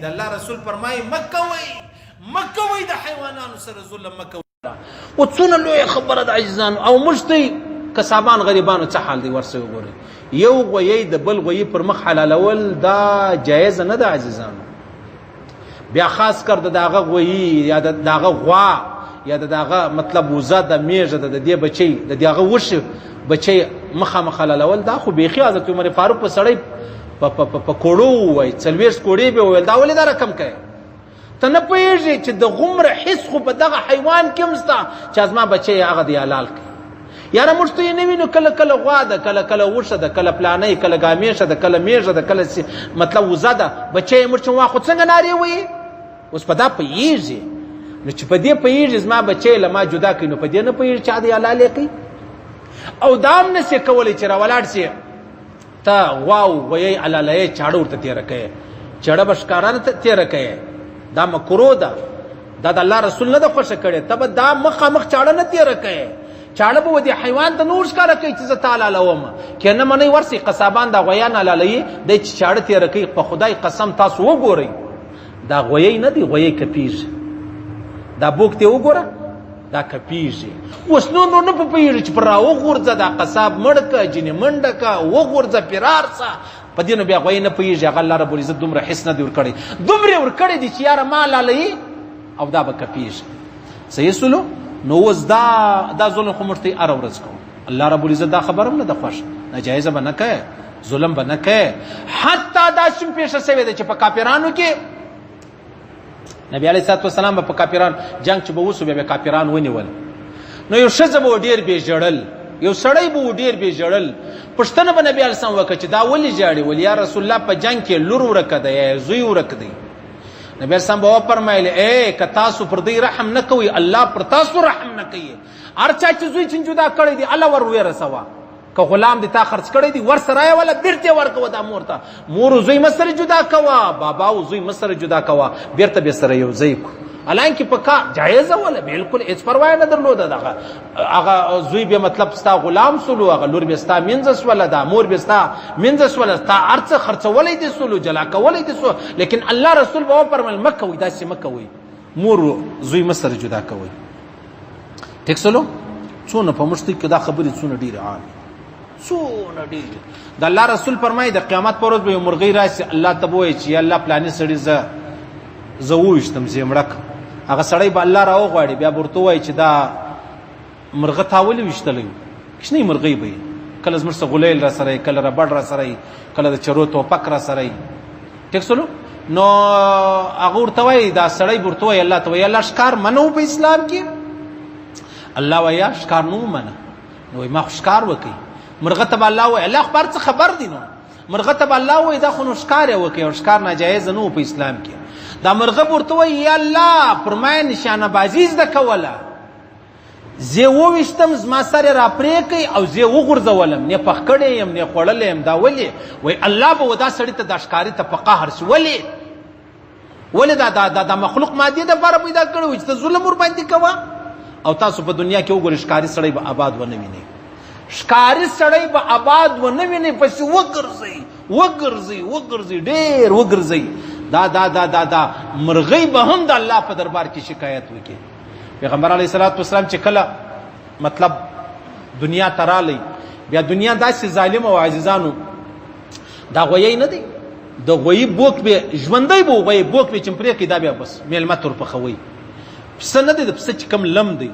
الله رسول فرمایي مکوي د حیوانانو سره ظلم مکوي. او څونه لوی خبره د عجزانو او مشتي کسابان غریبانو څه حال دی ورسره وګورئ. یو غوی د بل غوی پر مخ حلالول دا جایز نه ده عزیزانو. بیا خاص کر دغه غوی یا دغه غوا یا دغه مطلب وزه د میژه د دې بچي د دغه وش بچي مخه حلالول دا خو بيخي حضرت عمر فاروق په سړی په کوړو وای 40 کوړې به ویل دا ولې دا رقم کوي. ته نه پوهېږې چې د غمره حس خو په دغه حیوان کې هم شته چې ازما بچی هغه دی حلال کړي. یاره موږ ته یې نه وینو کله غوا ده کله وشه ده کله پلانۍ کله ګامیشه ده کله میږه ده کله مطلب وزه ده بچی یې موږ چې وا خو څنګه نارې وایي. اوس په دا پوهېږي نو چې په دې پوهېږي زما بچی له ما جدا کړي نو په دې نه پوهېږي چې دی حلال یې کوي. او دا هم نسې کولی چې راولاړ سي ته غوا او غویۍ حلالوې چاړه ورته تېره کوې چاړه به ښکاره تېره کوې. دا مکروه ده دا د الله رسول نه ده خوښه کړې. ته به دا مخامخ چاړه نه تېره کوې چاړه به دې حیوان ته نور ښکاره کوي چې زه تا حلالوم که نه منئ ورسئ قصابان دا غویان حلالوي دی چې چاړه تېره کوي. په خدای قسم تاسو وګورئ دا غویۍ نه دی غویۍ کپیږي دا بوک ته وګوره دا کپیږي. اوس نور نه په پوهېږي چې پر راوغورځه دا قصاب مړ که جنې منډه که وغورځه فرار سه په دې نو بیا غویۍ نه پوهېږي. هغه الله رب العزت دومره حس نه دی ورکړی دومره یې ورکړی دی چې یاره ما حلالوي او دا به کپیږي. صحیح سلو نو اوس دا ظلم خو موږ ته هره ورځ کوو. الله رب العزت دا خبره هم نه ده خوښ ناجایزه به نه کوې ظلم به نه کوې. حتی دا شم پیښه شوې ده چې په کافرانو کې نبی علیه الصلاة والسلام په کافران جنگ چې به وسو بیا به کافران ونیول نو یو ښځه به ډېر بې ژړل یو سړی به ډېر بې ژړل. پوښتنه به نبي علیه السلام وکړه چې دا ولې ژاړي ول یا رسول الله په جنگ کې لور ورکه ده یا زوی ورک دی. نبی علیه السلام به وفرمایل که تاسو پر دوی رحم نه کوئ الله پر تاسو رحم نه کوي. هر چا چې زوی چې جدا کړی دی الله ور ورسوه که غلام دی تا خرڅ کړی دی ورسره یې ولا بیرته ورکوه دا مور ته. مور او زوی مسره جدا کوه بابا او زوی مسره جدا کوه بیرته به سره یو ځای کو. حالانکه په کار جایزه ولا بالکل هیڅ پروا نه درلوده. دغه هغه زوی به مطلب ستا غلام سلو هغه لور به ستا منځس ولا دا مور به ستا منځس ولا ستا ارڅ خرڅولې دي سلو جلا کولې دي سو. لیکن الله رسول به فرمایل مکه وي داسې مکه وي مور زوی مسره جدا کوي. ټیک سلو څونه په مشتي کې دا خبرې څونه ډیره عام څونه ډیره. د الله رسول فرمایي د قیامت پر ورځ به مرغۍ راشي الله ته وایي چې الله پلاني سړي زه وویشتم زه یې مړه کړم. هغه سړی به الله راوغواړي بیا به ورته ووایي چې دا مرغه تا ولې ویشتلی کوچنۍ مرغۍ به یې کله زموږ څه غلیل را سره کله ربړ را سره کله د چرو توپک را سره ټیک سلو. نو هغه ورته وایي دا سړی به ورته وایي الله ته وایي الله ښکار منو په اسلام کې. الله وایي ښکار نه ومنه نو وایي ما خو ښکار وکړي. مرغه ته به الله وایي الله خو څه خبر دی نو مرغه ته به الله وایي دا خو نو ښکار یې وکړي او ښکار ناجایزه نه و په اسلام کې. دا مرغه ورته وایي یا الله پر ما نشانه بازي زده کوله زه وویشتم زما سر را پرې کوي او زه وغورځولم نه پخ کړی یم نه خوړلی یم دا ولې وایي الله به دا سړي ته دا ښکاري ته په قهر شي. ولې دا مخلوق مادي دپاره پیدا کړی وي چې ته ظلم ورباندې کوه. او تاسو په دنیا کې وګورئ ښکاري سړی به آباد ونه وینئ ښکاري سړی به آباد ونه وینئ پسې وګرځئ ډېر وګرځئ. دا مرغۍ به هم د الله په دربار کې شکایت وکړي. پیغمبر علیه الصلاة والسلام چې کله مطلب دنیا ته رالی بیا دنیا داسې ظالم او عزیزانو دا غویۍ نه دی د غویي بوک به ژوندی به غویي بوک به چې پرې کړي دا بیا بس میلمه ته ورپخوئ. پسه نه دی د پسه چې کوم لم دی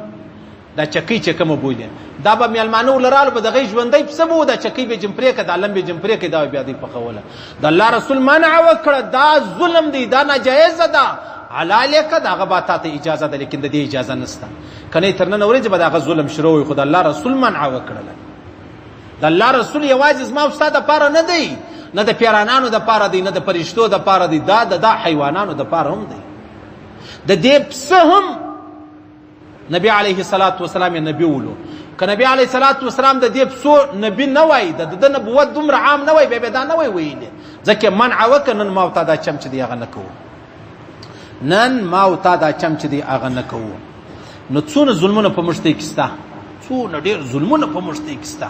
دا چکۍ چې کومه بولي دا به میلمانه ولرالو به دغه ژوندی پسه به و دا چکۍ به جمپرې کړه دا لم به جمپرې کړي دا بیا دی پخوله. د الله رسول منع وکړه دا ظلم دی دا ناجایزه ده حلال یې کړه هغه به تا ته اجازه ده لیکن د دې اجازه نشته. که نه تر نن ورځې به د هغه ظلم شروع وي خو د الله رسول منع وکړله. د الله رسول یوازې زما او ستا دپاره نه دی نه د پیرانانو دپاره دی نه د فرشتو دپاره دی دا حیوانانو دپاره هم دی. د دې پسه هم نبی علیه الصلاة والسلام یې نبی ولو. که نبی علیه الصلاة والسلام د دې پسو نبی نه وای د نبوت دومره عام نه وای بیا دا نه وای ویلی ځکه منع وکړه. نن ما او تا دا چم چې دی هغه نه کوو نو څونه ظلمونه په موږ ته کې شته څونه ډېر ظلمونه په موږ ته کې شته.